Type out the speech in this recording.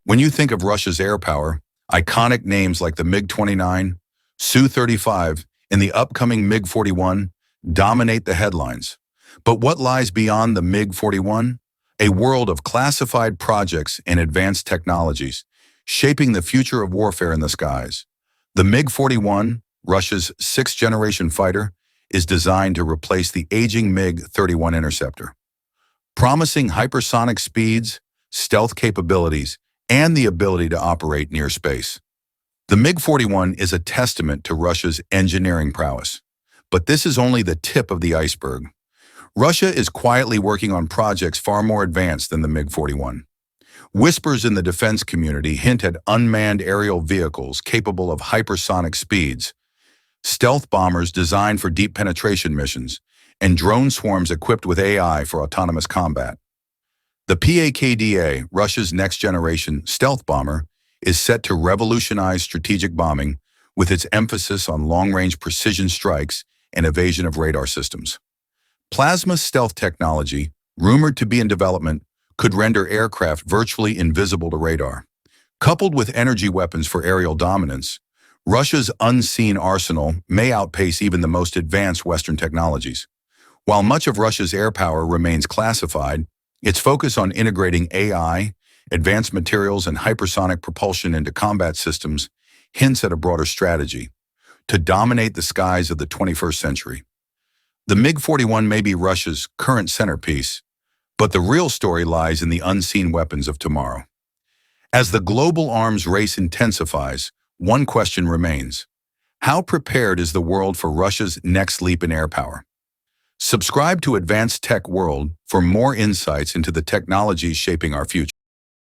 When you think of Russia's air power, iconic names like the MiG-29, Su-35, and the upcoming MiG-41 dominate the headlines. But what lies beyond the MiG-41? A world of classified projects and advanced technologies, shaping the future of warfare in the skies. The MiG-41, Russia's sixth-generation fighter, is designed to replace the aging MiG-31 interceptor. Promising hypersonic speeds, stealth capabilities, and the ability to operate near space. The MiG-41 is a testament to Russia's engineering prowess. But this is only the tip of the iceberg. Russia is quietly working on projects far more advanced than the MiG-41. Whispers in the defense community hint at unmanned aerial vehicles capable of hypersonic speeds, stealth bombers designed for deep penetration missions, and drone swarms equipped with AI for autonomous combat. The PAK DP, Russia's next-generation stealth bomber, is set to revolutionize strategic bombing with its emphasis on long-range precision strikes and evasion of radar systems. Plasma stealth technology, rumored to be in development, could render aircraft virtually invisible to radar. Coupled with energy weapons for aerial dominance, Russia's unseen arsenal may outpace even the most advanced Western technologies. While much of Russia's air power remains classified, its focus on integrating AI, advanced materials, and hypersonic propulsion into combat systems hints at a broader strategy to dominate the skies of the 21st century. The MiG-41 may be Russia's current centerpiece, but the real story lies in the unseen weapons of tomorrow. As the global arms race intensifies, one question remains: how prepared is the world for Russia's next leap in air power? Subscribe to Advanced Tech World for more insights into the technologies shaping our future.